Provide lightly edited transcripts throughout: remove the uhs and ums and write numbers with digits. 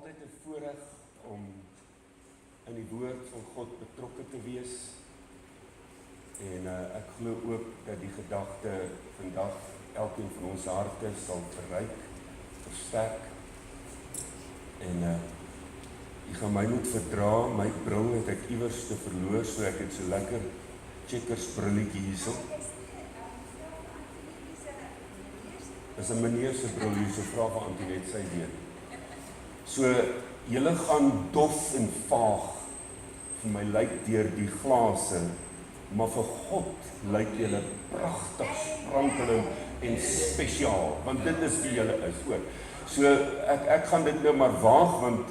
altyd 'n voorreg om in die woord van God betrokke te wees. En ek glo ook dat die gedagte vandag elkeen van ons harte sal verryk, versterk. En jy gaan my moet verdra, my bril het ek iewers te verloor, so ek het so lekker checkers brilletjie hierso. Dis 'n meneer se bril hier, so vra vir Antoinette, sy weet. So, julle gaan dof en vaag vir my lyk deur die glase, maar vir God lyk julle pragtig, sprankelend en spesiaal, want dit is wie julle is ook. So, ek gaan dit nou maar waag, want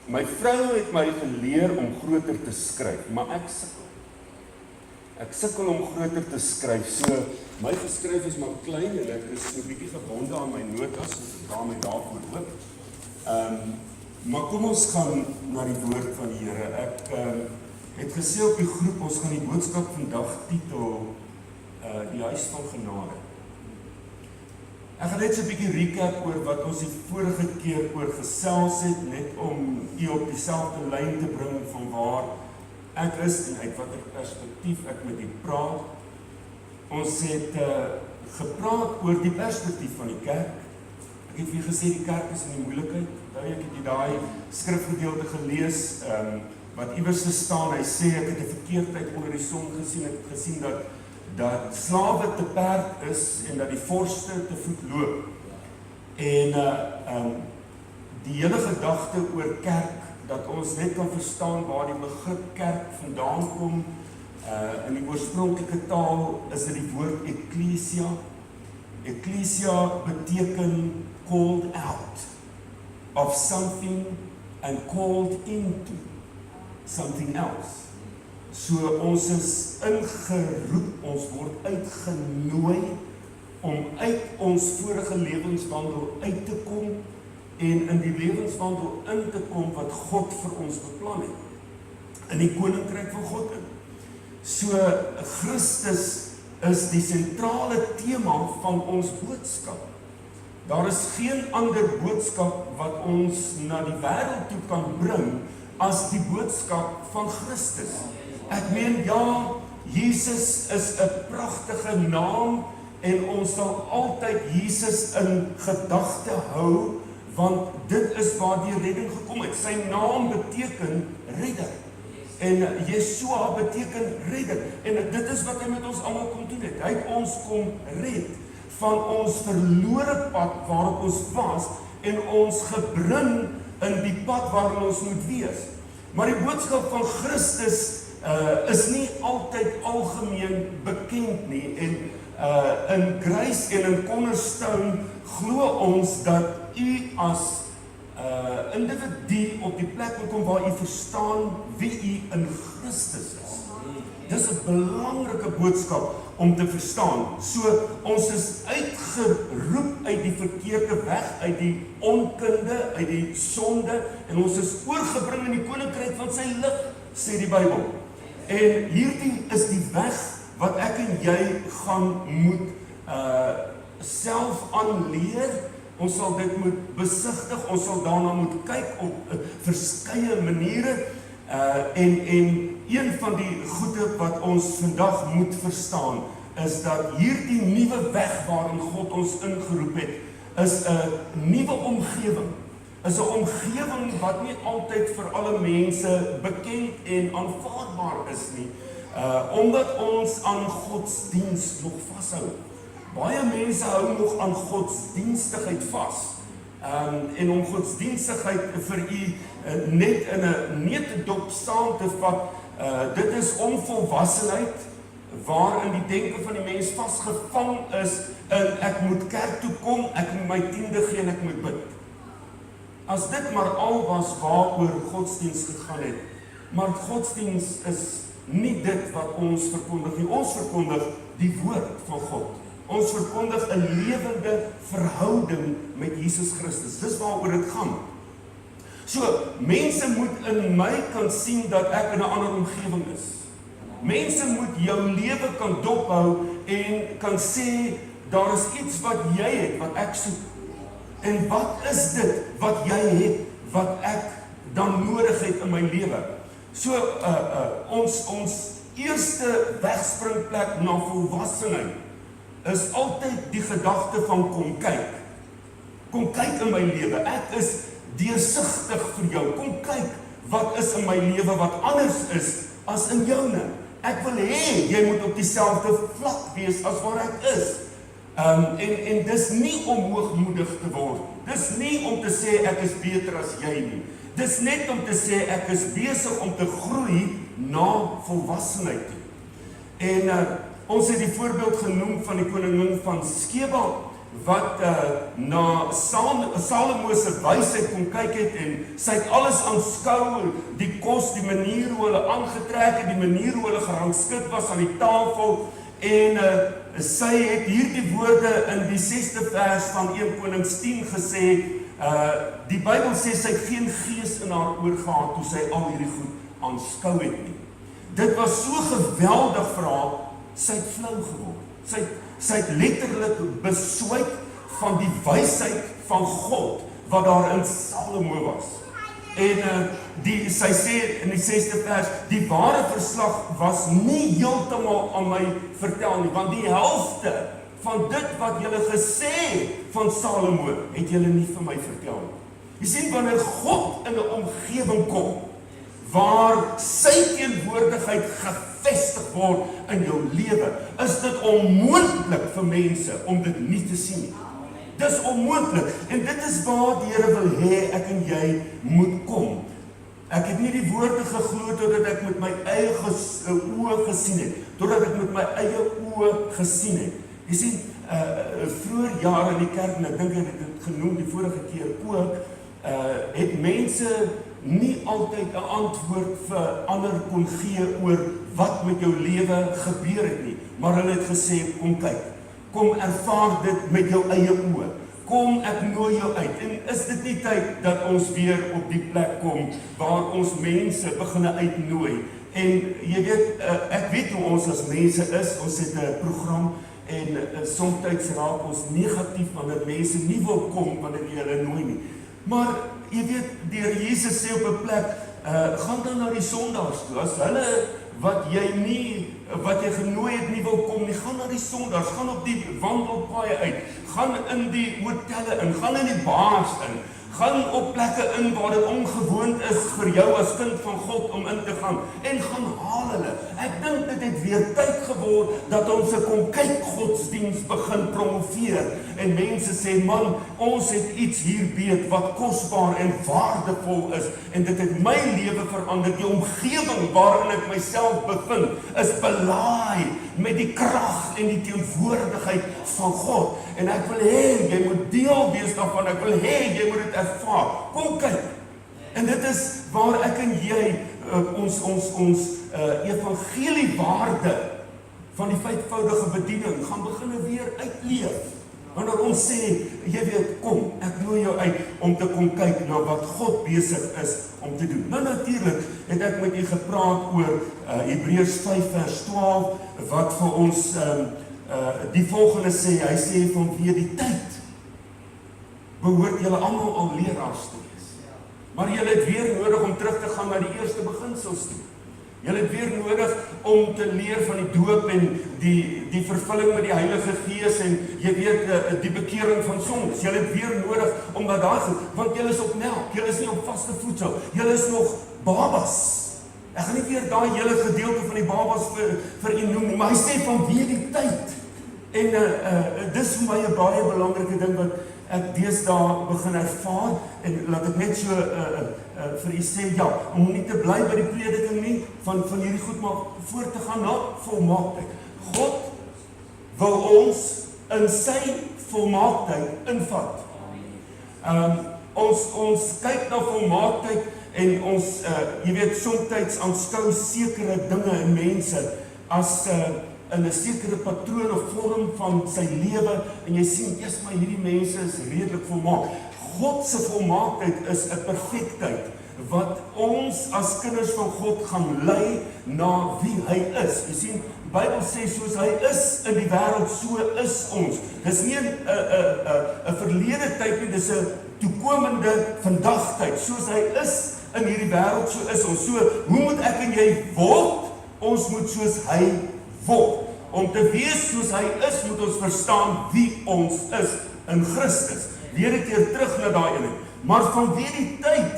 my vrou het my geleer om groter te skryf, maar ek sukkel. Ek sukkel om groter te skryf, so my geskryf is maar klein en ek is so 'n bietjie gebonde aan my notas, so ek daarmee daarvoor ook. Maar kom ons gaan na die woord van die Here. Ek het gesê op die groep, ons gaan die boodskap vandag titel die Huis van Genade. Ek gaan net so 'n bietjie recap oor wat ons die vorige keer oor gesels het, net om u op dieselfde lyn te bring van waar ek is en uit watter perspektief ek met u praat. Ons het gepraat oor die perspektief van die kerk. Ek het vir gesê die kerk is in die moeilikheid. Ek het daai skrifgedeelte gelees, wat iewers staan, hy sê, ek het 'n verkeerdheid onder die son gesien, ek het gesien dat slawe te perd is, en dat die vorste te voet loop. En die hele gedagte oor kerk, dat ons net kan verstaan waar die begrip kerk vandaan kom, in die oorspronklike taal is dit die woord ekklesia. Ekklesia beteken called out of something and called into something else. So ons is ingeroep, ons word uitgenooi om uit ons vorige lewenswandel uit te kom en in die lewenswandel in te kom wat God vir ons beplan het, in die koninkryk van God in. So Christus is die sentrale tema van ons boodskap. Daar is geen ander boodskap wat ons na die wêreld toe kan bring as die boodskap van Christus. Ek meen, ja, Jesus is 'n pragtige naam en ons sal altyd Jesus in gedagte hou, want dit is waar die redding gekom het. Sy naam beteken redder. En Yeshua beteken redder. En dit is wat hy met ons almal kom doen het. Hy het ons kom red van ons verlore pad waarop ons was en ons gebring in die pad waarin ons moet wees. Maar die boodskap van Christus is nie altyd algemeen bekend nie. En in Grace en in Cornerstone glo ons dat u as individu op die plek moet kom waar u verstaan wie u in Christus is. Dis 'n belangrike boodskap om te verstaan. So, ons is uitgeroep uit die verkeerde weg, uit die onkunde, uit die sonde, en ons is oorgebring in die koninkryk van sy lig, sê die Bybel. En hierdie is die weg wat ek en jy gaan moet self aanleer. Ons sal dit moet besigtig, ons sal daarna moet kyk op verskeie maniere, en een van die goede wat ons vandag moet verstaan, is dat hierdie nuwe weg waarin God ons ingeroep het, is 'n nuwe omgewing, is 'n omgewing wat nie altyd vir alle mense bekend en aanvaarbaar is nie, omdat ons aan godsdiens nog vashou. Baie mense hou nog aan godsdienstigheid vas. En om godsdienstigheid vir u net in 'n neutedop saam te vat, dit is onvolwassenheid, waarin die denke van die mens vasgevang is in ek moet kerk toe kom, ek moet my tiende gee en ek moet bid. As dit maar al was waaroor godsdiens gegaan het, maar godsdiens is nie dit wat ons verkondig nie. Ons verkondig die woord van God. Ons verkondig 'n lewende verhouding met Jesus Christus. Dis waaroor dit gaan. So, mense moet in my kan sien dat ek in 'n ander omgewing is. Mense moet jou lewe kan dophou en kan sê, daar is iets wat jy het, wat ek soek. En wat is dit wat jy het, wat ek dan nodig het in my lewe. So, ons eerste wegspringplek na volwassenheid is altyd die gedagte van kom kyk. Kom kyk in my lewe, ek is deursigtig vir jou, kom kyk wat is in my lewe wat anders is as in joune. Ek wil hê, jy moet op dieselfde vlak wees as waar ek is. En dis nie om hoogmoedig te word, dis nie om te sê ek is beter as jy nie, dis net om te sê ek is besig om te groei na volwassenheid toe. En ons het die voorbeeld genoem van die koningin van Skeba, wat na Salomo se wysheid kom kyk het en sy het alles aanskou, die kos, die manier hoe hulle aangetrek het, die manier hoe hulle gerangskik was aan die tafel, en sy het hierdie woorde in die 6de vers van 1 Konings 10 gesê, die Bybel sê sy het geen gees in haar oor gehad toe sy al hierdie goed aanskou het nie. Dit was so geweldig vir haar, sy het flou geword. Sy het letterlik beswyk van die wysheid van God, wat daar in Salomo was. En sy sê in die 6de vers, die ware verslag was nie heeltemal aan my vertel nie, want die helfte van dit wat julle gesê van Salomo, het julle nie vir my vertel nie. Jy sien, wanneer God in 'n omgewing kom, waar sy teenwoordigheid gevestig word in jou lewe, is dit onmoontlik vir mense om dit nie te sien nie. Dis onmoontlik, en dit is waar die Here wil hê ek en jy moet kom. Ek het nie die woorde geglo totdat ek met my eie oë gesien het, totdat ek met my eie oë gesien het. Jy sien, vroeër jare in die kerk, en ek dink ek het dit genoem die vorige keer ook, het mense nie altyd 'n antwoord vir ander kon gee oor wat met jou lewe gebeur het nie, maar hulle het gesê, kom kyk, kom ervaar dit met jou eie oë, kom ek nooi jou uit, en is dit nie tyd dat ons weer op die plek kom, waar ons mense begin uitnooi, en jy weet, ek weet hoe ons as mense is, ons het 'n program, en soms raak ons negatief, wanneer mense nie wil kom, wanneer jy hulle nooi nie, maar jy weet, die Here Jesus sê op 'n plek, gaan dan na die sondaars toe, as hulle wat jy genooi het nie wil kom nie, gaan na die sondaars, gaan op die wandelpaaie uit, gaan in die hotelle in, gaan in die bars in, gaan op plekke in waar dit ongewoond is vir jou as kind van God om in te gaan, en gaan haal hulle. Ek dink dit het weer tyd geword dat ons 'n kom kyk godsdiens begin promoveer, en mense sê, man, ons het iets hier weet wat kosbaar en waardevol is, en dit het my lewe verander. Die omgewing waarin ek myself bevind, is belaai met die krag en die teenwoordigheid van God, en ek wil hê, jy moet deel wees daarvan, ek wil hê, jy moet dit ervaar, kom kyk, en dit is waar ek en jy ons evangeliewaarde van die vyfvoudige bediening gaan begin weer uitleef, wanneer ons sê, jy weet, kom, ek nooi jou uit om te kom kyk na wat God besig is om te doen. Nou natuurlik het ek met u gepraat oor Hebreërs 5 vers 12, wat vir ons die volgende sê, hy sê vanweë die tyd behoort julle almal al leraars te wees. Maar julle het weer nodig om terug te gaan na die eerste beginsels toe. Julle het weer nodig om te leer van die doop en die vervulling met die Heilige Gees en jy weet die bekering van sondes. Julle het weer nodig om dat daar goed, want julle is op melk, julle is nie op vaste voedsel, julle is nog babas. Ek gaan nie weer daai hele gedeelte van die babas vir u noem nie, maar hy sê vanweë die tyd. En dis vir my 'n baie belangrike ding wat ek deesdae begin ervaar, en laat ek net so vir u sê, ja, om nie te bly by die prediking nie, van hierdie goed, maar voort te gaan na volmaaktheid. God wil ons in sy volmaaktheid invat. Ons kyk na volmaaktheid, en ons, jy weet, soms aanskou sekere dinge en mense, as in 'n sekere patroon of vorm van sy lewe, en jy sien, eers maar hierdie mense is redelik volmaak. God se volmaaktheid is 'n perfektheid, wat ons as kinders van God gaan lei na wie hy is. Jy sien, die Bybel sê, soos hy is in die wêreld, so is ons. Dis nie 'n verlede tyd nie, dis 'n toekomende vandagtyd, soos hy is in hierdie wêreld, so is ons. So, hoe moet ek en jy word? Ons moet soos hy word. Om te wees soos hy is, moet ons verstaan wie ons is in Christus. Weer 'n keer terug na daai ene. Maar vanweë die tyd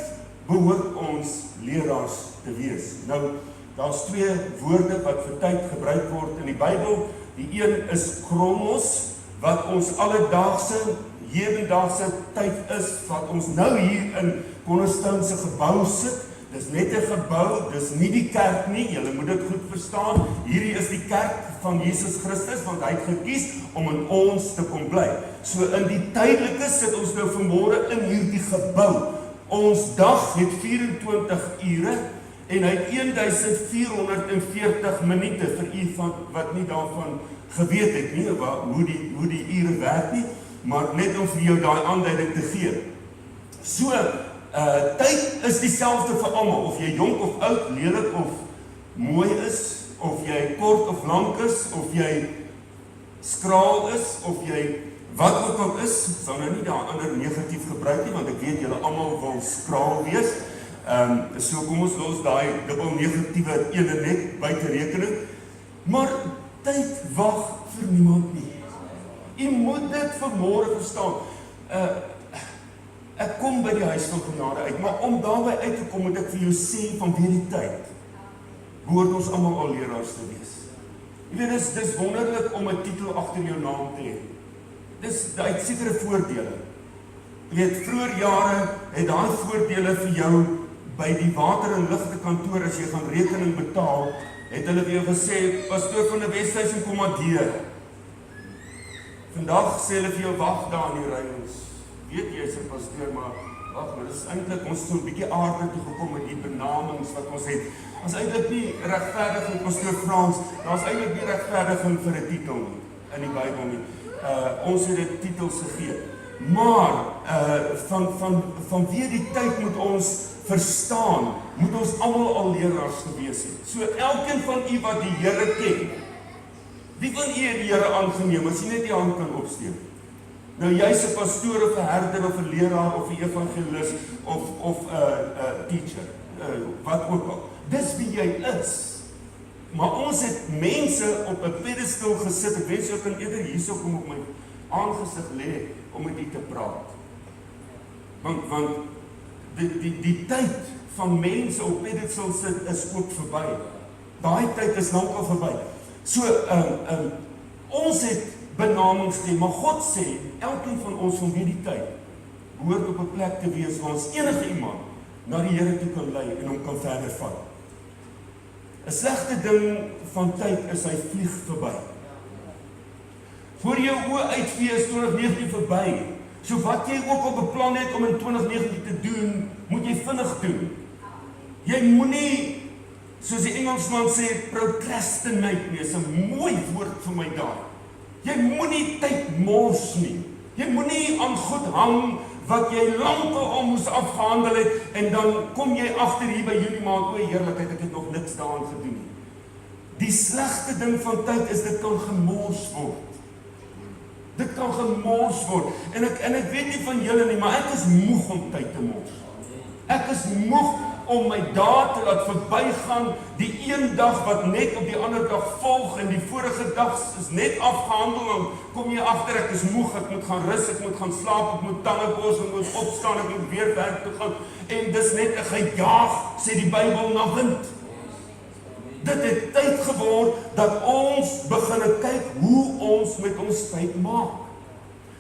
behoort ons leraars te wees. Nou, daar's twee woorde wat vir tyd gebruik word in die Bybel. Die een is chronos, wat ons alledaagse, hedendaagse tyd is, wat ons nou hier in Cornerstone se gebou sit. Dis net 'n gebou, dis nie die kerk nie, julle moet dit goed verstaan. Hierdie is die kerk van Jesus Christus, want hy het gekies om in ons te kom bly. So in die tydelike sit ons nou vanmôre in hierdie gebou. Ons dag het 24 ure en hy het 1440 minute vir u van wat nie daarvan geweet het nie, hoe die ure werk nie, maar net om vir jou daai aanduiding te gee. So, tyd is dieselfde vir almal, of jy jonk of oud, lelik of mooi is, of jy kort of lank is, of jy skraal is, of jy wat ook al is, sal nou nie daar ander negatief gebruik nie, want ek weet julle almal wil skraal wees. So kom ons los daai dubbel negatiewe ene net buite rekening. Maar tyd wag vir niemand nie. U moet dit vanmôre verstaan. Ek kom by die Huis van Genade uit, maar om daarby uit te kom, moet ek vir jou sê van weer die tyd, behoort ons almal al leraars te wees. Jy weet, dis wonderlik om 'n titel agter jou naam te hê. Hy het sekere voordele. Jy weet, vroeër jare het daai voordele vir jou by die water en ligte kantoor, as jy gaan rekening betaal, het hulle vir jou gesê, pastoor van die Weshuis en kommandeer. Vandag sê hulle vir jou, wag daar in die ry, ons weet jy is 'n pastoor, maar wag, maar dis eintlik ons so 'n bietjie aarde toe gekom met die benamings wat ons het. Ons eintlik nie regverdiging, pastoor Frans, daar's eintlik nie regverdiging vir 'n titel nie in die Bybel nie. Ons het dit titels gegee. Maar van weer die tyd moet ons verstaan, moet ons almal al leraars gewees het. So elkeen van u wat die Here ken, wie van u het die Here aangeneem, as jy net die hand kan opsteek? Nou jy's 'n pastoor of 'n herder of 'n leraar of 'n evangelis of 'n teacher, wat ook al. Dis wie jy is. Maar ons het mense op 'n pedestal gesit. Ek wens ek kan eerder hierso kom op my aangesig lê om met u te praat. Want die tyd van mense op pedestal sit is ook verby. Daai tyd is lankal verby. So ons het benamings gegee, maar God sê elkeen van ons van hierdie tyd behoort op 'n plek te wees waar ons enige iemand na die Here toe kan lei en hom kan verder vat. 'n Slegte ding van tyd is hy vlieg verby. Voor jou oë uitvee is 2019 verby. So wat jy ook al beplan het om in 2019 te doen, moet jy vinnig doen. Jy moenie, soos die Engelsman sê, procrastinate nie, is 'n mooi woord vir my daar. Jy moenie tyd mors nie. Jy moenie aan goed hang wat jy lankal al moes afgehandel het en dan kom jy agter hier by Julie maand, o heerlikheid, ek het nog niks daaraan gedoen nie. Die slegste ding van tyd is dit kan gemors word. Dit kan gemors word. En ek weet nie van julle nie, maar ek is moeg om tyd te mors. Ek is moeg om my dae te laat verbygaan, die een dag wat net op die ander dag volg en die vorige dag is net afgehandel, dan kom jy agter ek is moeg, ek moet gaan rus, ek moet gaan slaap, ek moet tande bors, ek moet opstaan, ek moet weer werk toe gaan en dis net 'n gejaag, sê die Bybel, na wind. Dit het tyd geword dat ons begin kyk hoe ons met ons tyd maak.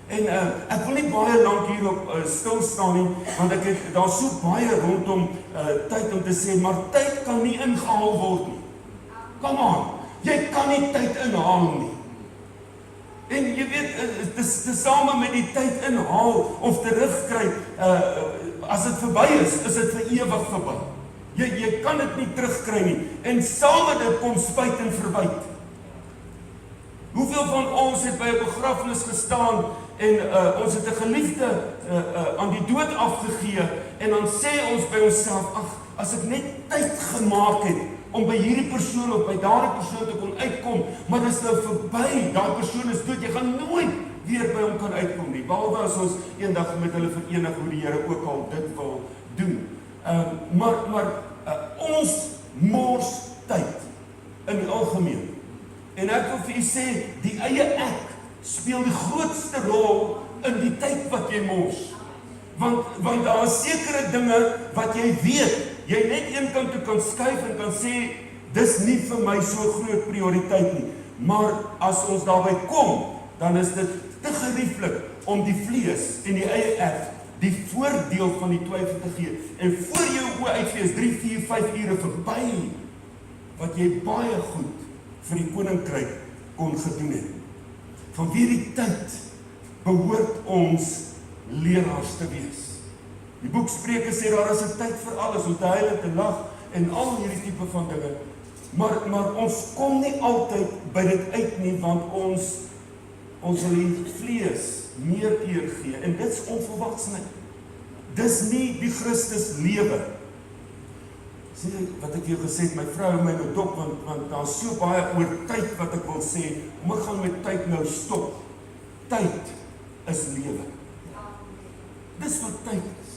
En ek wil nie baie lank hierop stil staan nie, want daar's so baie rondom tyd om te sê, maar tyd kan nie ingehaal word nie. Come on, jy kan nie tyd inhaal nie. En jy weet, dis same met die tyd inhaal of terugkry, as dit verby is dit vir ewig verby. Jy kan dit nie terugkry nie. En saam met dit kom spyt en verwyte. Hoeveel van ons het by 'n begrafnis gestaan en ons het 'n geliefde aan die dood afgegee en dan sê ons by onsself, ag, as ek net tyd gemaak het om by hierdie persoon of by daardie persoon te kon uitkom, maar dis nou verby, daai persoon is dood, jy gaan nooit weer by hom kan uitkom nie, behalwe as ons eendag met hulle verenig hoe die Here ook al dit wil doen. Maar ons mors tyd in die algemeen. En ek wil vir u sê, die eie ek speel die grootste rol in die tyd wat jy mors. Want daar is sekere dinge wat jy weet, jy net een kant toe kan skuif en kan sê, dis nie vir my so groot prioriteit nie. Maar as ons daarby kom, dan is dit te gerieflik om die vlees en die eie ek die voordeel van die twyfel te gee. En voor jou oë uitvlees 3, 4, 5 ure verby, wat jy baie goed vir die koninkryk kon gedoen het. Vanweer die tyd behoort ons leraars te wees. Die boek Spreuke sê daar is 'n tyd vir alles, om te huil en te lag en al hierdie tipe van dinge. Maar ons kom nie altyd by dit uit nie, want ons wil die vlees meer eer gee, en dit is onvolwaksheid. Dis nie die Christus lewe. Sê wat ek jou gesê het, my vrou en my nou dop, want daar is so baie oor tyd wat ek wil sê, ek gaan met tyd nou stop. Tyd is lewe. Dis wat tyd is.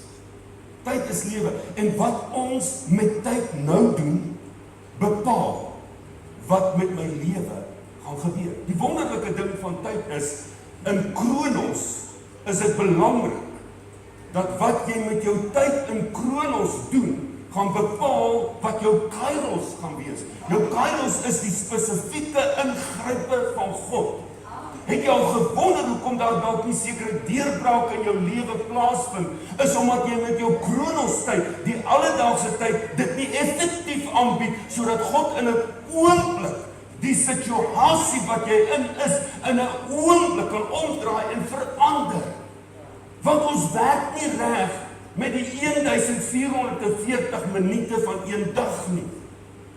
Tyd is lewe. En wat ons met tyd nou doen, bepaal wat met my lewe gaan gebeur. Die wonderlike ding van tyd is, in Kronos is dit belangrik, dat wat jy met jou tyd in Kronos doen, gaan bepaal wat jou kairos gaan wees. Jou kairos is die spesifieke ingrype van God. Het jy al gewonder hoekom daar dalk nie sekere deurbrake in jou lewe plaasvind, is omdat jy met jou Kronos tyd, die alledaagse tyd, dit nie effektief aanbied, sodat God in 'n oomblik die situasie wat jy in is, in 'n oomblik kan omdraai en verander. Want ons werk nie reg met die 1440 minute van een dag nie.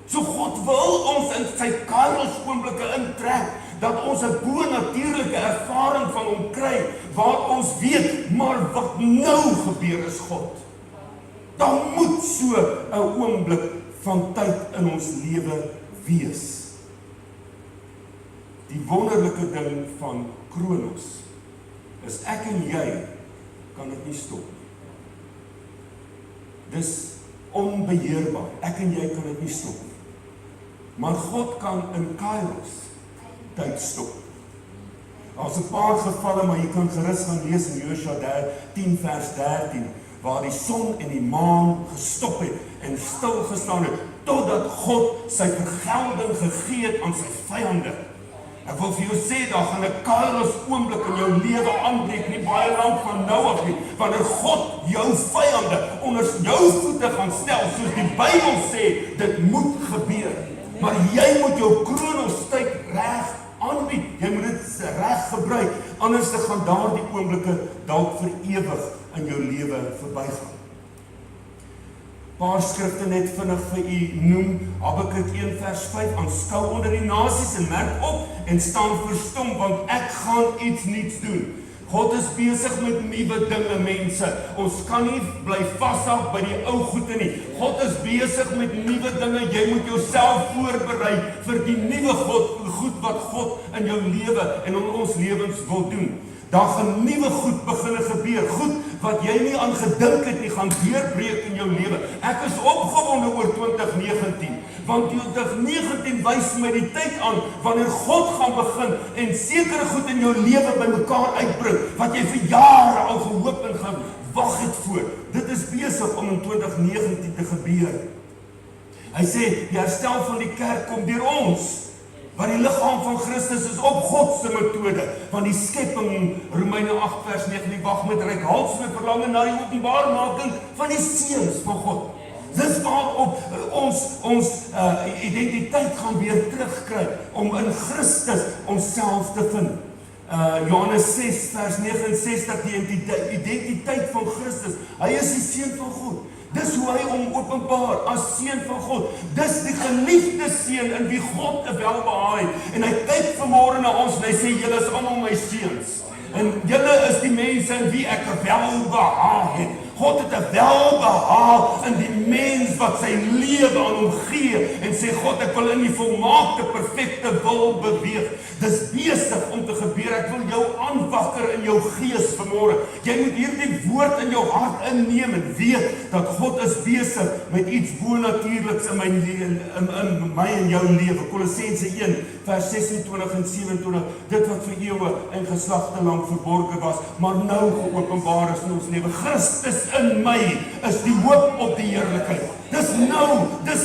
So God wil ons in sy kairos oomblikke intrek, dat ons 'n bo-natuurlike ervaring van hom kry, waar ons weet, maar wat nou gebeur is God. Daar moet so 'n oomblik van tyd in ons lewe wees. Die wonderlike ding van Kronos is ek en jy kan dit nie stop nie. Dis onbeheerbaar. Ek en jy kan dit nie stop nie. Maar God kan in Kairos tyd stop. Daar's 'n paar gevalle, maar jy kan gerus gaan lees in Josua 10 vers 13, waar die son en die maan gestop het en stil gestaan het, totdat God sy vergelding gegee het aan sy vyande. Ek wil vir jou sê, daar gaan 'n Kairos oomblik in jou lewe aanbreek, nie baie lank van nou af nie, wanneer God jou vyande onder jou voete gaan stel, soos die Bybel sê, dit moet gebeur. Maar jy moet jou Kronos tyd reg aanbied, jy moet dit reg gebruik, anders gaan daardie oomblikke dalk vir ewig in jou lewe verbygaan. Paar skrifte net vinnig vir u noem, Habakuk 1 vers 5, aanskou onder die nasies en merk op en staan verstom, want ek gaan iets nuuts doen. God is besig met nuwe dinge, mense. Ons kan nie bly vashou by die ou goede nie. God is besig met nuwe dinge. Jy moet jouself voorberei vir die nuwe goed wat God in jou lewe en in ons lewens wil doen. Daar gaan nuwe goed begin gebeur. Goed wat jy nie aan gedink het nie, gaan deurbreek in jou lewe. Ek is opgewonde oor 2019, want 2019 wys my die tyd aan wanneer God gaan begin en sekere goed in jou lewe bymekaar uitbring wat jy vir jare al gehoop en gaan wag het voor. Dit is besig om in 2019 te gebeur. Hy sê, die herstel van die kerk kom deur ons. Want die liggaam van Christus is op God se metode, van die skepping, Romeine 8 vers 9, die wag met reikhalsende verlange na die openbaarmaking van die seuns van God. Dis waarop ons identiteit gaan weer terugkry, om in Christus onsself te vind. Johannes 6 vers 69, die identiteit van Christus, hy is die seun van God. Dis hoe hy hom openbaar as seun van God. Dis die geliefde seun in wie God welbehaag het. En hy kyk vanmôre na ons en hy sê, julle is almal my seuns. En julle is die mense in wie ek welbehaag het. God het 'n welbehaag in die mens wat sy lewe aan hom gee en sê God, ek wil in die volmaakte perfekte wil beweeg. Dis besig om te gebeur. Ek wil jou aanwakker in jou gees vanmôre. Jy moet hierdie woord in jou hart inneem en weet dat God is besig met iets bonatuurliks in my en jou lewe. Kolossense 1 vers 26 en 27, dit wat vir eeue en geslagte lank verborge was, maar nou geopenbaar is in ons lewe. Christus in my is die hoop op die heerlikheid. Dis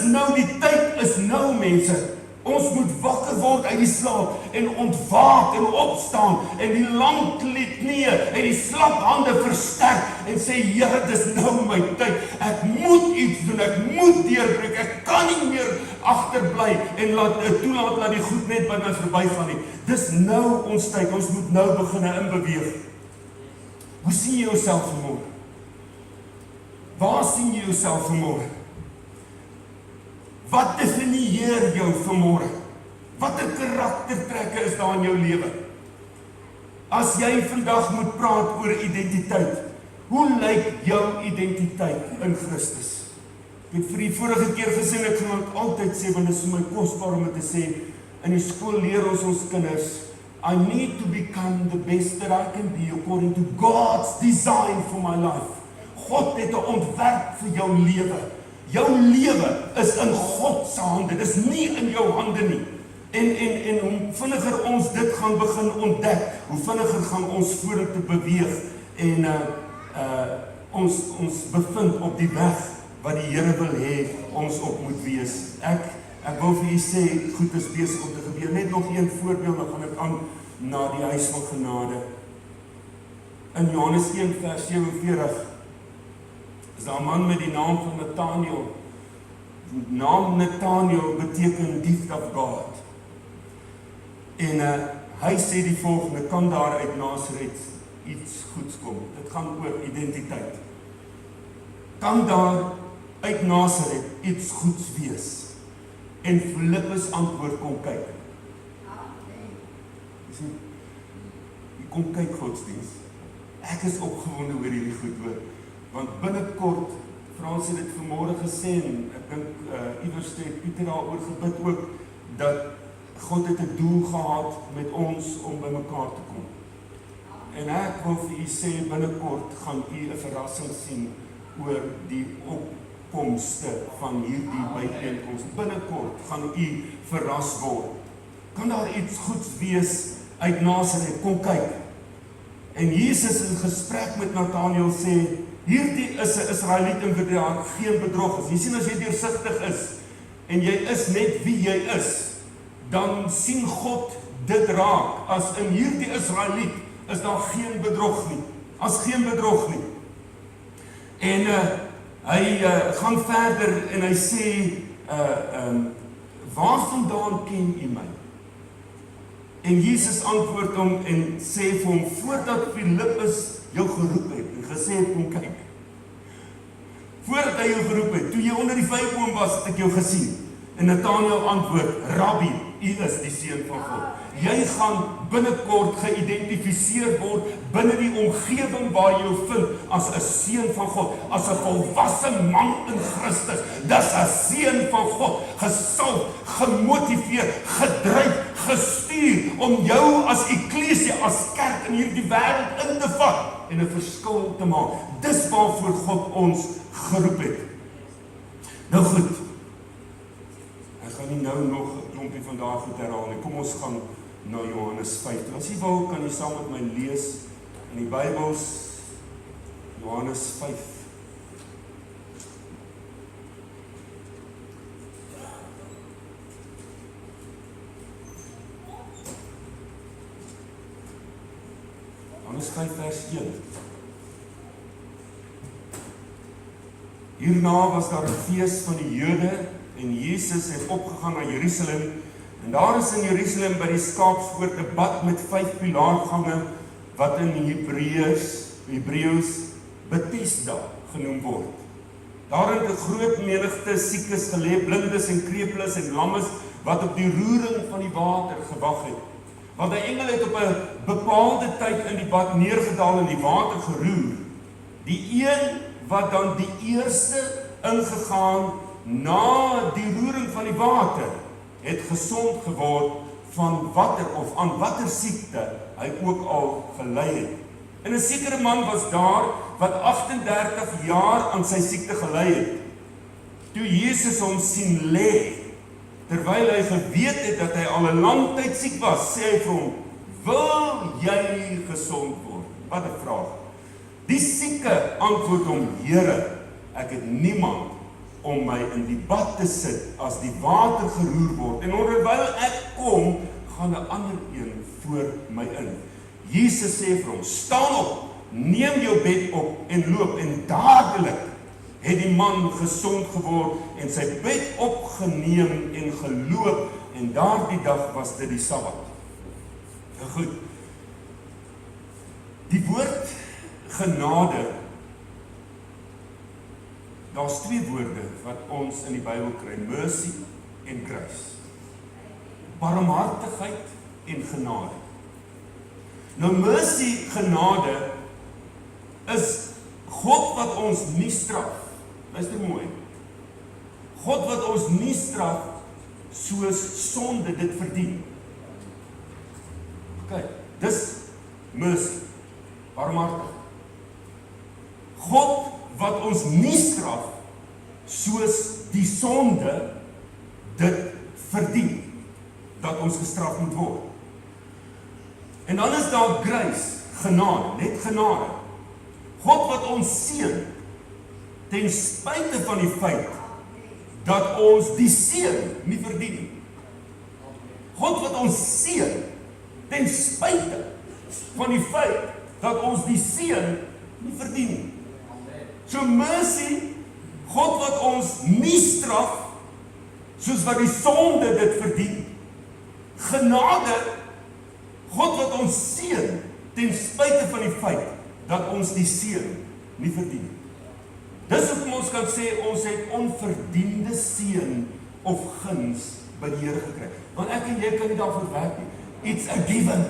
nou, die tyd is nou, mense. Ons moet wakker word uit die slaap en ontwaak en opstaan en die lang knie en die slap hande versterk en sê, Here, dis nou my tyd. Ek moet iets doen, ek moet deurbreek, ek kan nie meer agterbly en toelaat dat die goed net by my verbygaan nie. Dis nou ons tyd, ons moet nou begin inbeweeg. Hoe sien jy jouself vanmôre? Waar sien jy jouself vanmôre? Wat definieer jou vanmôre? Watter karaktertrekke is daar in jou lewe? As jy vandag moet praat oor identiteit, hoe lyk jou identiteit in Christus? Ek het vir die vorige keer gesê, ek gaan altyd sê, want dit is vir my kosbaar om dit te sê, in die skool leer ons kinders, I need to become the best that I can be according to God's design for my life. God het 'n ontwerp vir jou lewe. Jou lewe is in God se hande, dis nie in jou hande nie. En hoe vinniger ons dit gaan begin ontdek, hoe vinniger gaan ons vorentoe beweeg en ons bevind op die weg wat die Here wil hê ons op moet wees. Ek wil vir u sê, goed is besig om te gebeur. Net nog een voorbeeld, dan gaan ek aan na die Huis van Genade. In Johannes 1 vers 47 is daar 'n man met die naam van Nathanael. Die naam Nathanael beteken gift of God. En hy sê die volgende, kan daar uit Nasaret iets goeds kom? Dit gaan oor identiteit. Kan daar uit Nasaret iets goeds wees? En Filippus antwoord, kom kyk. Jy kom kyk godsdiens. Ek is opgewonde oor hierdie goed hoor. Want binnekort, Frans het dit vanmôre gesê, en ek dink iewers het Pieter daaroor gebid ook, dat God het 'n doel gehad met ons om by mekaar te kom. En ek wil vir u sê, binnekort gaan u 'n verrassing sien oor die opkomste van hierdie byeenkoms. Binnekort gaan u verras word. Kan daar iets goeds wees uit Nasaret? Kom kyk. En Jesus in gesprek met Nathanael sê, hierdie is 'n Israeliet in wie daar geen bedrog is. Jy sien, as jy deursigtig is en jy is net wie jy is, dan sien God dit raak. As in hierdie Israeliet is daar geen bedrog nie. As geen bedrog nie. En hy gaan verder en hy sê, waarvandaan ken u my? En Jesus antwoord hom en sê vir hom, voordat Filippus jou geroep het en gesê het, kom kyk. Voordat hy jou geroep het, toe jy onder die vyeboom was, het ek jou gesien. En Nathanael antwoord, Rabbi, u is die seun van God. Jy gaan binnekort geïdentifiseer word binne die omgewing waar jy jou vind as 'n seun van God, as 'n volwasse man in Christus. Dis 'n seun van God, gesalf, gemotiveer, gedryf, gestuur om jou as eklesia, as kerk in hierdie wêreld in te vat en 'n verskil te maak. Dis waarvoor God ons geroep het. Nou goed. Ek gaan nie nou nog 'n klompie van daai goed herhaal nie. Kom ons gaan na Johannes 5. As jy wil, kan jy saam met my lees in die Bybels Johannes 5. Johannes 5 vers 1. Hierna was daar 'n fees van die Jode en Jesus het opgegaan na Jerusalem. En daar is in Jerusalem by die Skaapspoort 'n bad met 5 pilaargange wat in Hebreëus Bethesda genoem word. Daar het 'n groot menigte siekes gelê, blindes en krepeles en lammes wat op die roering van die water gewag het. Want 'n engel het op 'n bepaalde tyd in die bad neergedaal en die water geroer. Die een wat dan die eerste ingegaan na die roering van die water, het gesond geword van watter of aan watter siekte hy ook al gelei het. En 'n sekere man was daar wat 38 jaar aan sy siekte gelei het. Toe Jesus hom sien lê, terwyl hy geweet het dat hy al 'n lang tyd siek was, sê hy vir hom, wil jy gesond word? Wat 'n vraag. Die sieke antwoord hom, Here, ek het niemand om my in die bad te sit as die water geroer word. En onderwyl ek kom, gaan 'n ander een voor my in. Jesus sê vir hom, staan op, neem jou bed op en loop. En dadelik het die man gesond geword en sy bed opgeneem en geloop. En daardie dag was dit die Sabbat. Nou goed, die woord genade, daar's twee woorde wat ons in die Bybel kry, mercy en grace. Barmhartigheid en genade. Nou mercy, genade, is God wat ons nie straf. Luister mooi. God wat ons nie straf soos sonde dit verdien. Ok, dis mercy, barmhartig. God wat ons nie straf soos die sonde dit verdien, dat ons gestraf moet word. En dan is daar grace, genade, net genade. God wat ons seën, ten spyte van die feit dat ons die seën nie verdien nie. God wat ons seën, ten spyte van die feit dat ons die seën nie verdien nie. So mercy, God wat ons nie straf soos wat die sonde dit verdien. Genade, God wat ons seën ten spyte van die feit dat ons die seën nie verdien. Dis hoekom ons kan sê ons het onverdiende seën of guns by die Here gekry. Want ek en jy kan nie daarvoor werk nie. It's a given.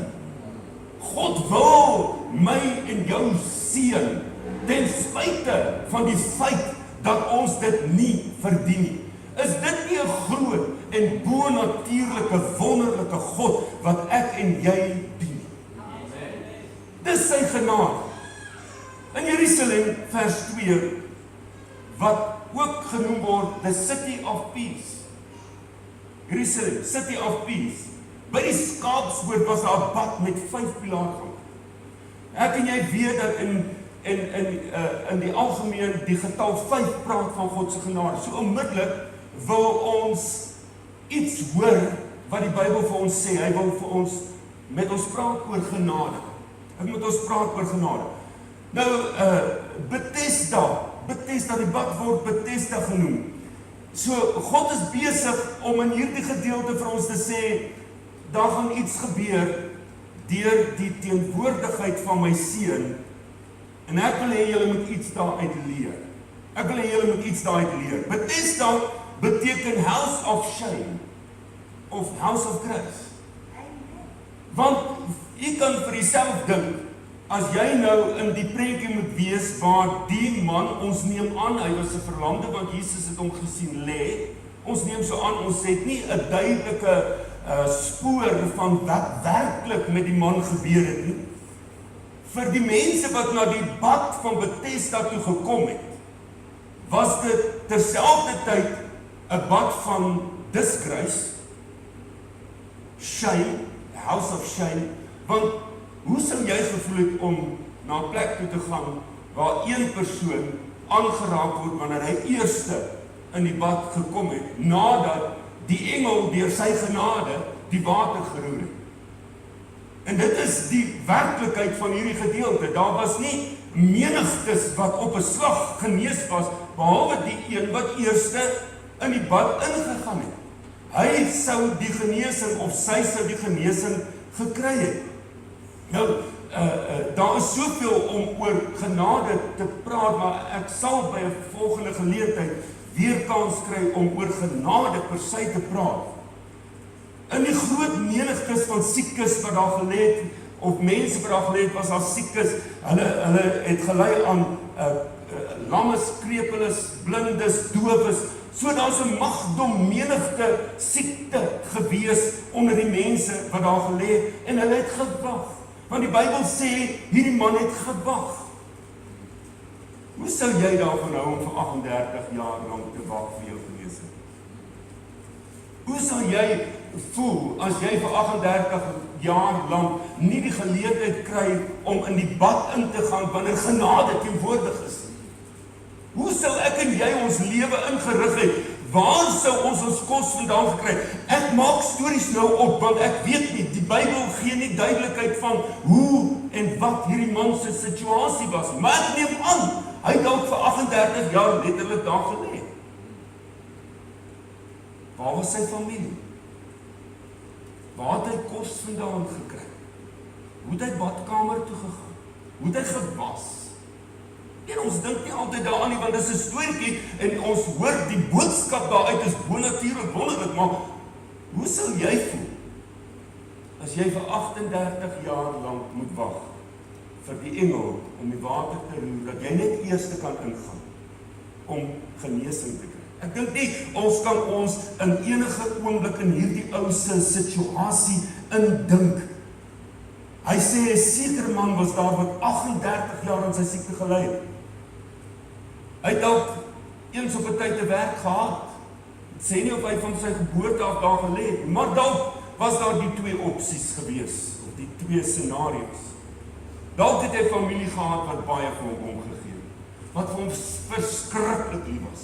God wil my en jou seën ten spyte van die feit dat ons dit nie verdien nie. Is dit nie 'n groot en bonatuurlike, wonderlike God wat ek en jy dien? Dis sy genade. In Jerusalem, vers 2, wat ook genoem word the city of peace. Jerusalem, city of peace. By die skaapspoort was daar 'n bad met 5 pilare. Ek en jy weet dat in die algemeen die getal 5 praat van God se genade. So onmiddellik wil ons iets hoor wat die Bybel vir ons sê. Hy wil vir ons met ons praat oor genade. Hy moet ons praat oor genade. Nou, Bethesda, die bad word Bethesda genoem. So, God is besig om in hierdie gedeelte vir ons te sê, daar gaan iets gebeur deur die teenwoordigheid van my seun, en ek wil hê julle moet iets daaruit leer. Ek wil hê julle moet iets daaruit leer. Bethesda beteken house of shame, of house of grace. Want, jy kan vir jouself dink, as jy nou in die prentjie moet wees waar die man, ons neem aan, hy was 'n verlamde, want Jesus het hom gesien lê, ons neem so aan, ons het nie 'n duidelike spoor van wat werklik met die man gebeur het nie. Vir die mense wat na die bad van Bethesda toe gekom het, was dit terselfdertyd 'n bad van disgrace, shame, house of shame, want hoe sou jy gevoel het om na 'n plek toe te gaan waar een persoon aangeraak word wanneer hy eerste in die bad gekom het, nadat die engel deur sy genade die water geroer het? En dit is die werklikheid van hierdie gedeelte. Daar was nie menigtes wat op 'n slag genees was, behalwe die een wat eerste in die bad ingegaan het. Hy sou die genesing, of sy sou die genesing gekry het. Nou, daar is soveel om oor genade te praat, maar ek sal by 'n volgende geleentheid weer kans kry om oor genade per se te praat. In die groot menigtes van siekes wat daar gelê het, of mense wat daar gelê het, was daar siekes, hulle het gelei aan lammes, krepeles, blindes, doofes. So daar's 'n magdom menigte siekte gewees onder die mense wat daar gelê en hulle het gewag. Want die Bybel sê hierdie man het gewag. Hoe sou jy daarvan hou om vir 38 jaar lank te wag vir jou genesing? Hoe sal jy voel as jy vir 38 jaar lank nie die geleentheid kry om in die bad in te gaan wanneer genade teenwoordig is? Hoe sal ek en jy ons lewe ingerig het? Waar sou ons kos vandaan gekry? Ek maak stories nou op, want ek weet nie, die Bybel gee nie duidelikheid van hoe en wat hierdie man se situasie was. Maar ek neem aan, hy het dalk vir 38 jaar letterlik daar gelê. Waar was sy familie? Waar het hy kos vandaan gekry? Hoe het hy badkamer toe gegaan? Hoe het hy gewas? En ons dink nie altyd daaraan nie, want dit is 'n stoortjie en ons hoor die boodskap daaruit is bonatuurlik wonderlik, maar hoe sal jy voel as jy vir 38 jaar lank moet wag vir die engel om die water te roer, dat jy net eers kan ingaan om genesing te kry? Ek dink nie, ons kan ons in enige oomblik in hierdie ou se situasie indink. Hy sê 'n sekere man was daar wat 38 jaar aan sy siekte gely het. Hy het dalk eens op 'n tyd te werk gehad. Ek sê nie of hy van sy geboorte af daar gelê het, maar dalk was daar die twee opsies gewees, of die twee scenario's. Dalk het hy familie gehad wat baie vir hom omgegee het, wat vir hom verskriklik lief was,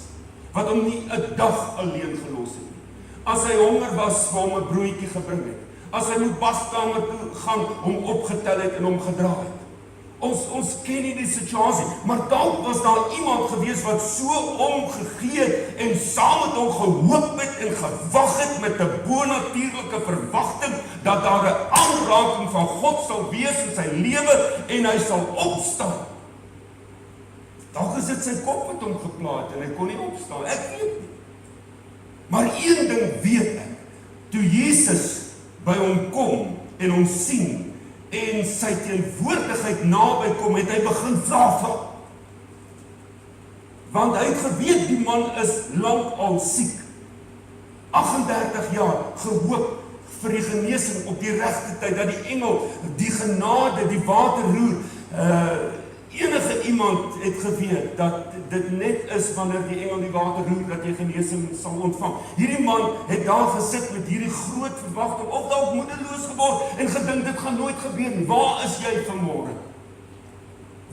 wat hom nie 'n dag alleen gelos het nie. As hy honger was, vir hom 'n broodjie gebring het. As hy moet badkamer toe gaan, hom opgetel het en hom gedra het. Ons ken nie die situasie, maar dalk was daar iemand gewees wat so omgegee het en saam met hom gehoop het en gewag het met 'n bonatuurlike verwagting dat daar 'n aanraking van God sal wees in sy lewe en hy sal opstaan. Dalk is dit sy kop wat hom gepla het en hy kon nie opstaan. Ek weet nie. Maar een ding weet ek, toe Jesus by hom kom en hom sien en sy teenwoordigheid naby kom, het hy begin vra. Want hy het geweet die man is lank al siek. 38 jaar gehoop vir die genesing op die regte tyd, dat die engel die genade, die water roer. Enige iemand het geweet dat dit net is wanneer die engel die water roer dat jy genesing sal ontvang. Hierdie man het daar gesit met hierdie groot verwagting, of dalk moedeloos geword en gedink dit gaan nooit gebeur nie. Waar is jy vanmôre?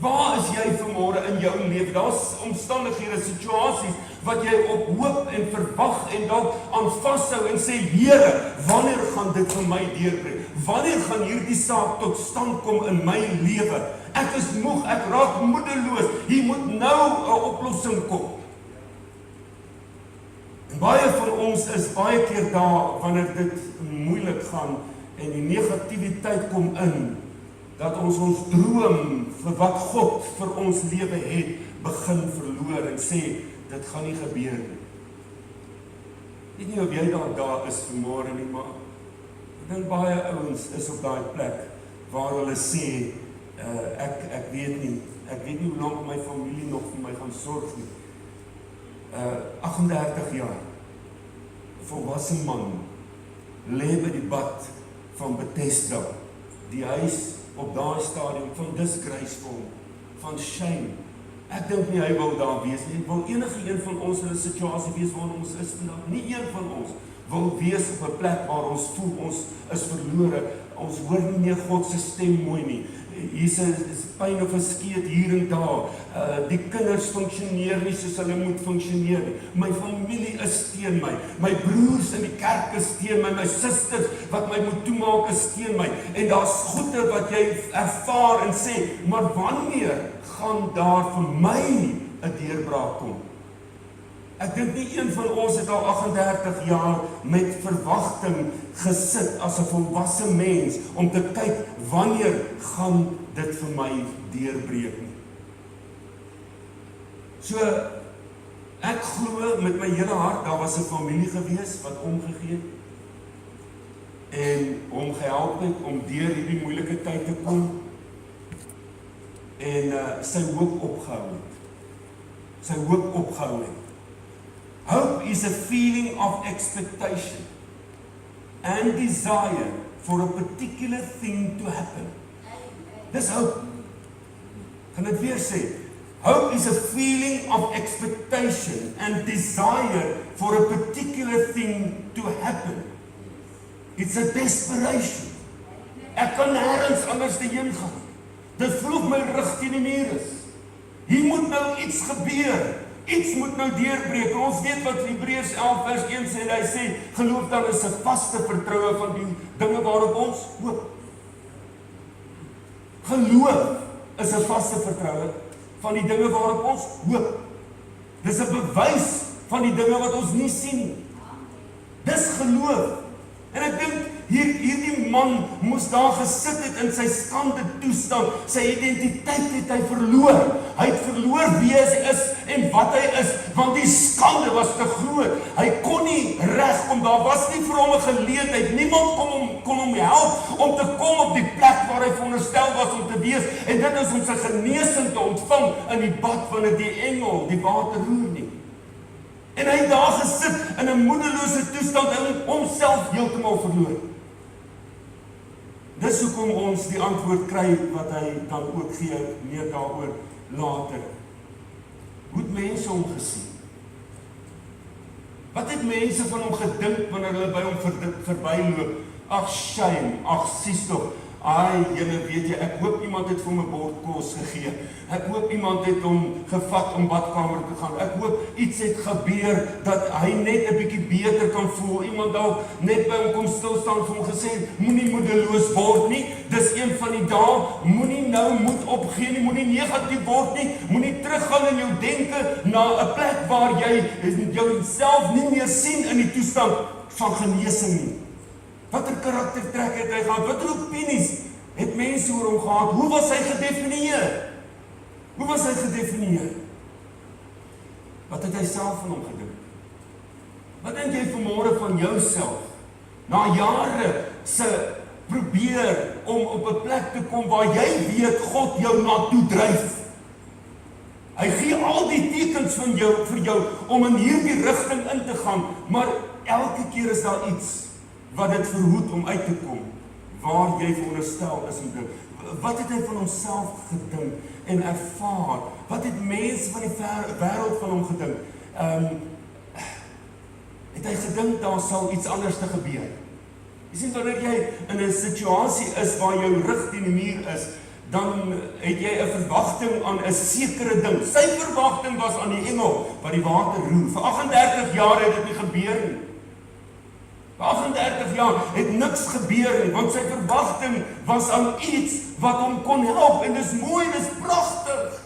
Waar is jy vanmôre in jou lewe? Daar's omstandighede, situasies wat jy op hoop en verwag en dalk aan vashou en sê, Here, wanneer gaan dit vir my deurbreek? Wanneer gaan hierdie saak tot stand kom in my lewe? Ek is moeg, ek raak moedeloos. Hier moet nou 'n oplossing kom. En baie van ons is baie keer daar wanneer dit moeilik gaan en die negativiteit kom in, dat ons droom vir wat God vir ons lewe het, begin verloor en sê, dit gaan nie gebeur nie. Ek weet nie of jy daar is vanmôre nie, maar ek dink baie ouens is op daai plek waar hulle sê, ek weet nie hoe lank my familie nog vir my gaan sorg nie. 38 jaar, volwasse man, lê by die bad van Bethesda, die huis op daai stadium van disgraceful, van shame. Ek dink nie hy wil daar wees nie. Wil enige een van ons in 'n situasie wees waar ons is vandag? Nie een van ons wil wees op 'n plek waar ons voel ons is verlore. Ons hoor nie meer God se stem mooi nie. Hier's 'n pyn of 'n skeet hier en daar. Die kinders funksioneer nie soos hulle moet funksioneer nie. My familie is teen my. My broers in die kerk is teen my. My susters wat my moet toemaak is teen my. En daar's goeie wat jy ervaar en sê, maar wanneer gaan daar vir my 'n deurbraak kom? Ek dink nie een van ons het al 38 jaar met verwagting gesit as 'n volwasse mens om te kyk wanneer gaan dit vir my deurbreek nie. So ek glo met my hele hart daar was 'n familie gewees wat omgegee het en hom gehelp het om deur hierdie moeilike tyd te kom en sy hoop opgehou het. sy hoop opgehou het. Hope is a feeling of expectation and desire for a particular thing to happen. Dis hope. Kan dit weer sê? Hope is a feeling of expectation and desire for a particular thing to happen. It's a desperation. Ek kan nêrens anders te heen gaan. Dit voel of my rug teen die muur is. Hier moet nou iets gebeur. Iets moet nou deurbreek. Ons weet wat Hebreërs 11 vers 1 sê. Hy sê, geloof dan is 'n vaste vertroue van die dinge waarop ons hoop. Geloof is 'n vaste vertroue van die dinge waarop ons hoop. Dis 'n bewys van die dinge wat ons nie sien nie. Dis geloof. En ek dink hierdie man moes daar gesit het in sy skande toestand. Sy identiteit het hy verloor. Hy het verloor wie hy is en wat hy is, want die skande was te groot. Hy kon nie regkom, daar was nie vir hom 'n geleentheid. Niemand kon hom help om te kom op die plek waar hy veronderstel was om te wees. En dit is om sy genesing te ontvang in die bad wanneer die engel die water roer nie. En hy het daar gesit in 'n moedelose toestand en homself heeltemal verloor. Dis hoekom ons die antwoord kry wat hy dan ook gee, meer daaroor later. Hoe het mense hom gesien? Wat het mense van hom gedink wanneer hulle by hom verbyloop? Ag shame, ag sies tog. Ai, julle weet jy, ek hoop iemand het vir hom 'n bord kos gegee. Ek hoop iemand het hom gevat om badkamer te gaan. Ek hoop iets het gebeur dat hy net 'n bietjie beter kan voel. Iemand dalk net by hom kom stil staan vir hom gesê, moenie moedeloos word nie. Dis een van die dae, moenie nou moed opgee nie, moenie negatief word nie. Moenie teruggaan in jou denke na 'n plek waar jy jouself nie meer sien in die toestand van genesing nie. Watter karaktertrek het hy gehad? Watter opinies het mense oor hom gehad? Hoe was hy gedefinieer? Hoe was hy gedefinieer? Wat het hy self van hom gedink? Wat dink jy vanmôre van jouself? Na jare se probeer om op 'n plek te kom waar jy weet God jou na toe dryf. Hy gee al die tekens van jou vir jou om in hierdie rigting in te gaan, maar elke keer is daar iets wat dit verhoed om uit te kom, waar jy veronderstel is om te. Wat het hy van homself gedink en ervaar? Wat het mense van die wêreld van hom gedink? Het hy gedink daar sal iets anders te gebeur? Jy sien, wanneer jy in 'n situasie is waar jou rug teen die muur is, dan het jy 'n verwagting aan 'n sekere ding. Sy verwagting was aan die engel wat die water roer. Vir 38 jaar het dit nie gebeur nie. 38 jaar het niks gebeur nie, want sy verwagting was aan iets wat hom kon help, en dis mooi, dis pragtig.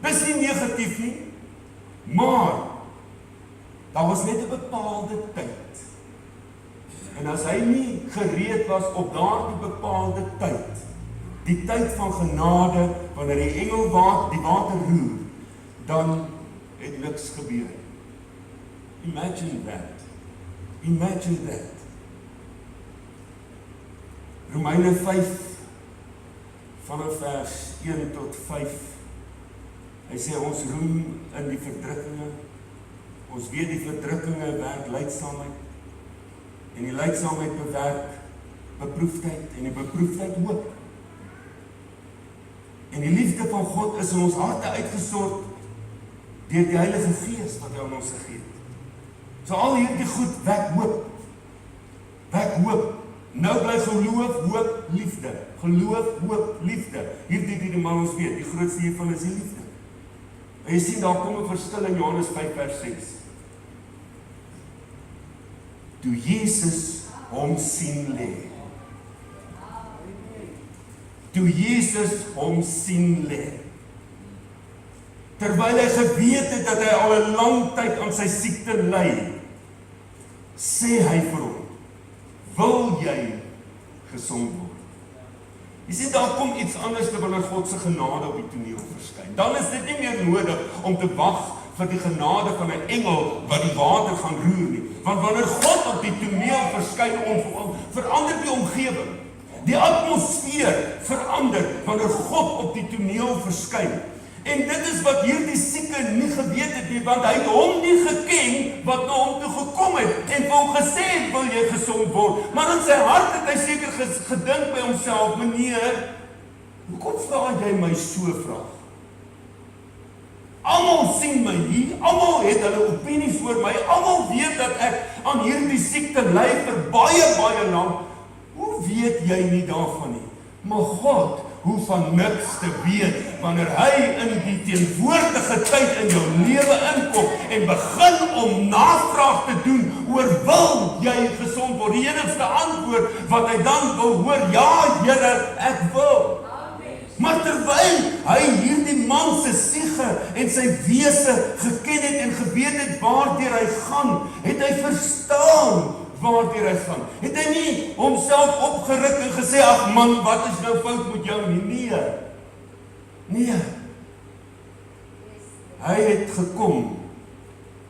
Dis nie negatief nie, maar daar was net 'n bepaalde tyd. En as hy nie gereed was op daardie bepaalde tyd, die tyd van genade, wanneer die engel die water roer, dan het niks gebeur. Imagine that. Imagine that. Romeine 5 vanaf vers 1 tot 5. Hy sê ons roem in die verdrukkinge. Ons weet die verdrukkinge werk lydsaamheid. En die lydsaamheid bewerk beproefdheid en die beproefdheid hoop. En die liefde van God is in ons harte uitgestort deur die Heilige Gees wat hy aan ons gegee het. So al hierdie goed wek hoop. Wek hoop. Nou bly geloof, hoop, liefde. Geloof, hoop, liefde. Hierdie man ons weet, die grootste hiervan is die liefde. En jy sien, daar kom 'n verskil in Johannes 5 vers 6. Toe Jesus hom sien lê. Toe Jesus hom sien lê. Terwyl hy geweet het dat hy al 'n lang tyd aan sy siekte ly, sê hy vir hom, wil jy gesond word? Jy sien, daar kom iets anders wanneer God se genade op die toneel verskyn. Dan is dit nie meer nodig om te wag vir die genade van 'n engel wat die water gaan roer nie. Want wanneer God op die toneel verskyn, verander die omgewing. Die atmosfeer verander wanneer God op die toneel verskyn. En dit is wat hierdie sieke nie geweet want hy het hom nie geken wat na hom toe gekom het en vir hom gesê het, wil jy gesond word? Maar in sy hart het hy seker gedink by homself, meneer, hoekom vra jy my so vraag? Almal sien my hier, almal het hulle opinies oor my, almal weet dat ek aan hierdie siekte ly vir baie lank. Hoe weet jy nie daarvan nie? Maar God hoef van niks te weet, wanneer hy in die teenwoordige tyd in jou lewe inkom en begin om navraag te doen oor wil jy gesond word. Die enigste antwoord wat hy dan wil hoor, ja Here, ek wil. Maar terwyl hy hierdie man se siege en sy wese geken het en geweet het waardeur hy gaan, het hy verstaan waardeur hy gaan. Het hy nie homself opgeruk en gesê, ag man, wat is nou fout met jou nie? Nee. Hy het gekom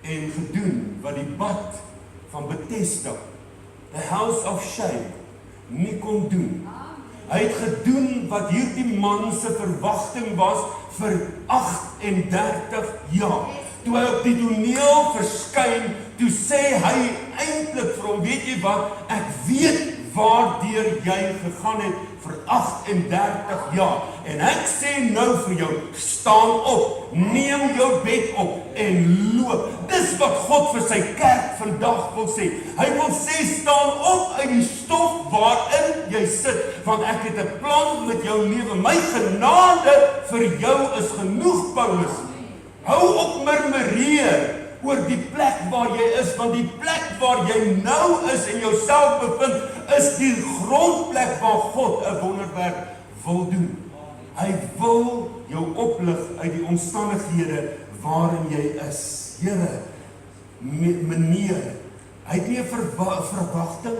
en gedoen wat die bad van Bethesda, the house of shame, nie kon doen. Hy het gedoen wat hierdie man se verwagting was vir 38 jaar. Toe hy op die toneel verskyn, toe sê hy eintlik vir hom, weet jy wat, ek weet waardeur jy gegaan het vir 38 jaar. En ek sê nou vir jou, staan op, neem jou bed op en loop. Dis wat God vir sy kerk vandag wil sê. Hy wil sê, staan op uit die stof waarin jy sit, want ek het 'n plan met jou lewe. My genade vir jou is genoeg, Paulus. Hou op murmureer oor die plek waar jy is, want die plek waar jy nou is en jouself bevind, is die grondplek waar God 'n wonderwerk wil doen. Hy wil jou oplig uit die omstandighede waarin jy is. Here, meneer, hy het nie 'n verwagting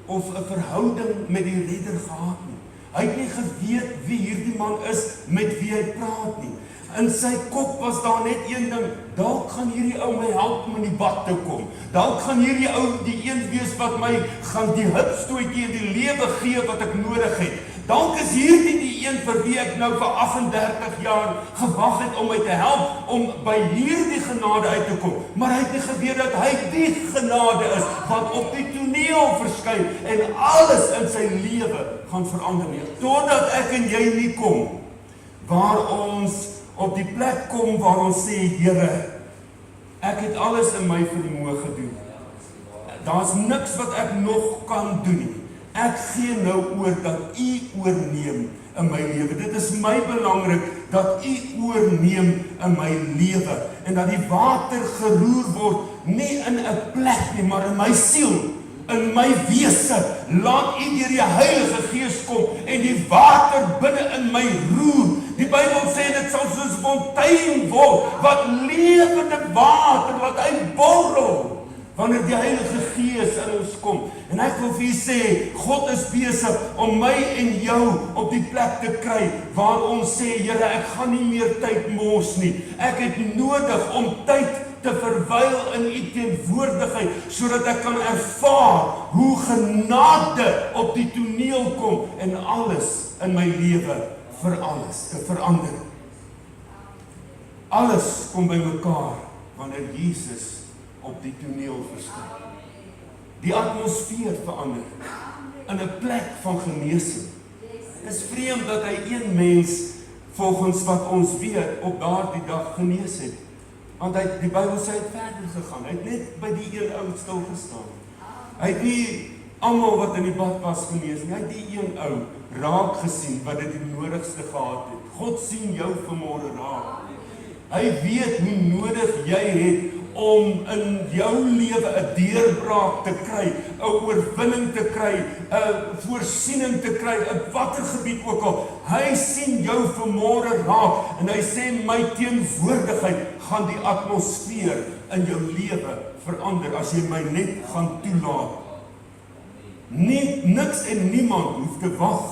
of 'n verhouding met die redder gehad nie. Hy het nie geweet wie hierdie man is met wie hy praat nie. In sy kop was daar net een ding, dalk gaan hierdie ou my help om in die bad te kom. Dalk gaan hierdie ou die een wees wat my gaan die hupstootjie in die lewe gee wat ek nodig het. Dalk is hierdie die een vir wie ek nou vir 38 jaar gewag het om my te help, om by hierdie genade uit te kom. Maar hy het nie geweet dat hy die genade is, wat op die toneel verskyn, en alles in sy lewe gaan verander nie. Totdat ek en jy nie kom, waar ons op die plek kom waar ons sê, Here, ek het alles in my vermoë gedoen. Daar's niks wat ek nog kan doen nie. Ek gee nou oor dat U oorneem in my lewe. Dit is my belangrik dat U oorneem in my lewe en dat die water geroer word, nie in 'n plek nie, maar in my siel, in my wese. Laat U deur die Heilige Gees kom en die water binne in my roer. Die Bybel sê dit sal soos 'n fontein word wat lewende water wat uitborrel wanneer die Heilige Gees in ons kom. En ek wil vir u sê, God is besig om my en jou op die plek te kry waar ons sê, Here, ek gaan nie meer tyd mors nie. Ek het nodig om tyd te verwyl in u teenwoordigheid, sodat ek kan ervaar hoe genade op die toneel kom en alles in my lewe verander. Alles kom by mekaar wanneer Jesus op die toneel verskyn. Die atmosfeer verander in 'n plek van genesing. Dit is vreemd dat hy een mens, volgens wat ons weet, op daardie dag genees het. Want die Bybel sê hy het verder gegaan. Hy het net by die een ou stil gestaan. Hy het nie almal wat in die bad was genees nie. Hy het die een ou raak gesien wat dit die nodigste gehad het. God sien jou vanmôre raak. Hy weet hoe nodig jy het om in jou lewe 'n deurbraak te kry, 'n oorwinning te kry, 'n voorsiening te kry, in watter gebied ook al. Hy sien jou vanmôre raak en hy sê, my teenwoordigheid gaan die atmosfeer in jou lewe verander as jy my net gaan toelaat. Niks en niemand hoef te wag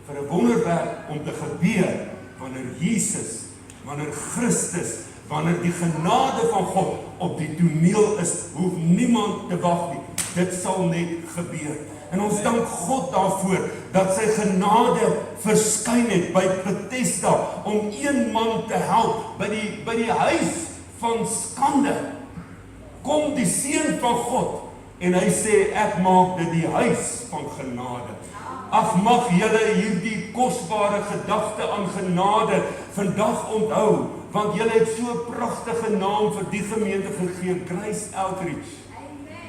vir 'n wonderwerk om te gebeur wanneer Jesus, wanneer Christus, wanneer die genade van God op die toneel is, hoef niemand te wag nie. Dit sal net gebeur. En ons dank God daarvoor dat sy genade verskyn het by Bethesda om een man te help by die huis van skande, kom die Seun van God, en hy sê, ek maak dit die huis van genade. Ag, mag julle hierdie kosbare gedagte aan genade vandag onthou, want julle het so 'n pragtige naam vir die gemeente gegee, GraceOutreach.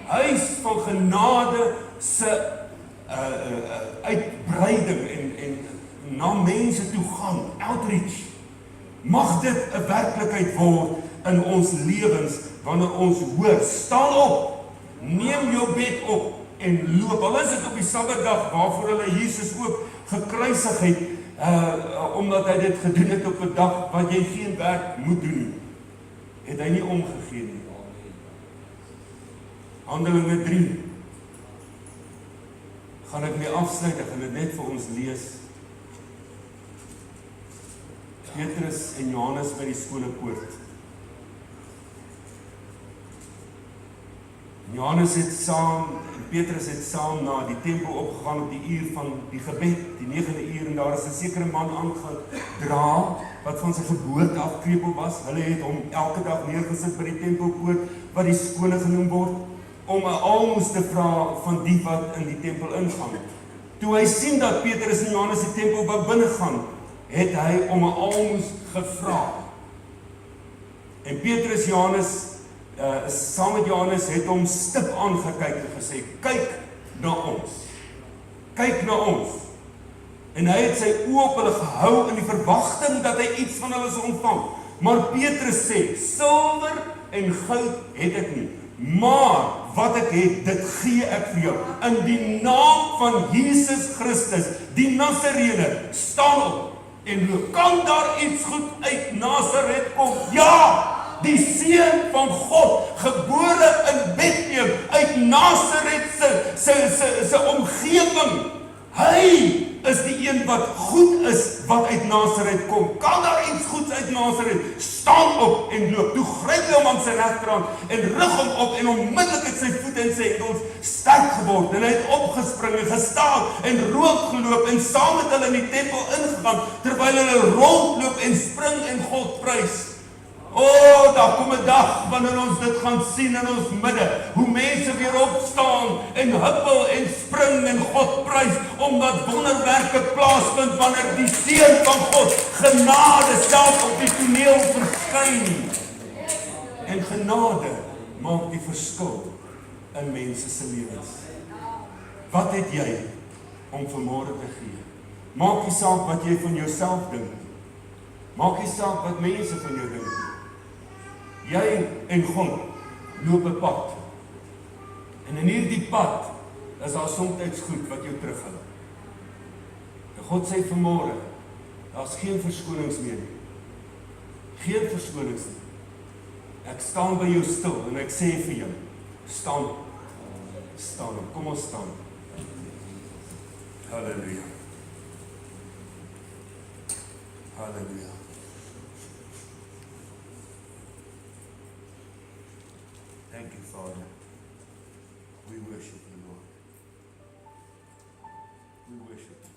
Huis van genade se uitbreiding en na mense toe gaan, outreach. Mag dit 'n werklikheid word in ons lewens wanneer ons hoor, staan op, neem jou bed op en loop. Al is dit op die Sabbatdag waarvoor hulle Jesus ook gekruisig het, omdat hy dit gedoen het op 'n dag wat jy geen werk moet doen nie, het hy nie omgegee nie. Handelinge 3 gaan ek mee afsluit, ek gaan dit net vir ons lees. Petrus en Johannes by die skone poort. Johannes het saam, Petrus het saam na die tempel opgegaan op die uur van die gebed, die 9de uur, en daar is 'n sekere man aangedra, wat van sy geboorte af krepeel was. Hulle het hom elke dag neergesit by die tempelpoort, wat die skone genoem word, om 'n almoes te vra van die wat in die tempel ingaan. Toe hy sien dat Petrus en Johannes die tempel wou binne gaan, het hy om 'n almoes gevra. En Petrus Johannes saam met Johannes het hom stip aangekyk en gesê, kyk na ons. Kyk na ons. En hy het sy oë op hulle gehou in die verwagting dat hy iets van hulle sou ontvang. Maar Petrus sê, silwer en goud het ek nie, maar wat ek het, dit gee ek vir jou. In die naam van Jesus Christus, die Nasareëner, staan op en loop. Kan daar iets goed uit Nasaret kom? Ja! Die Seun van God, gebore in Bethlehem, uit Nasaret se omgewing. Hy is die een wat goed is, wat uit Nasaret kom. Kan daar iets goeds uit Nasaret? Staan op en loop. Toe gryp hy hom aan sy regterhand en rig hom op, en onmiddellik het sy voete en sy enkels sterk geword, en hy het opgespring en gestaan en rook geloop en saam met hulle in die tempel ingegaan, terwyl hulle rondloop en spring en God prys. O, daar kom 'n dag wanneer ons dit gaan sien in ons midde, hoe mense weer opstaan en huppel en spring en God prys, omdat wonderwerke plaasvind wanneer die Seun van God genade self op die toneel verskyn. En genade maak die verskil in mense se lewens. Wat het jy om vanmôre te gee? Maak nie saak wat jy van jouself dink. Maak nie saak wat mense van jou dink. Jy en God loop 'n pad. En in hierdie pad is daar soms goed wat jou terughou. En God sê vanmôre, daar's geen verskonings meer nie. Geen verskonings nie. Ek staan by jou stil en ek sê vir jou, staan op. Staan op. Kom ons staan. Halleluja. Halleluja. Thank you, Father. We worship you, Lord. We worship you.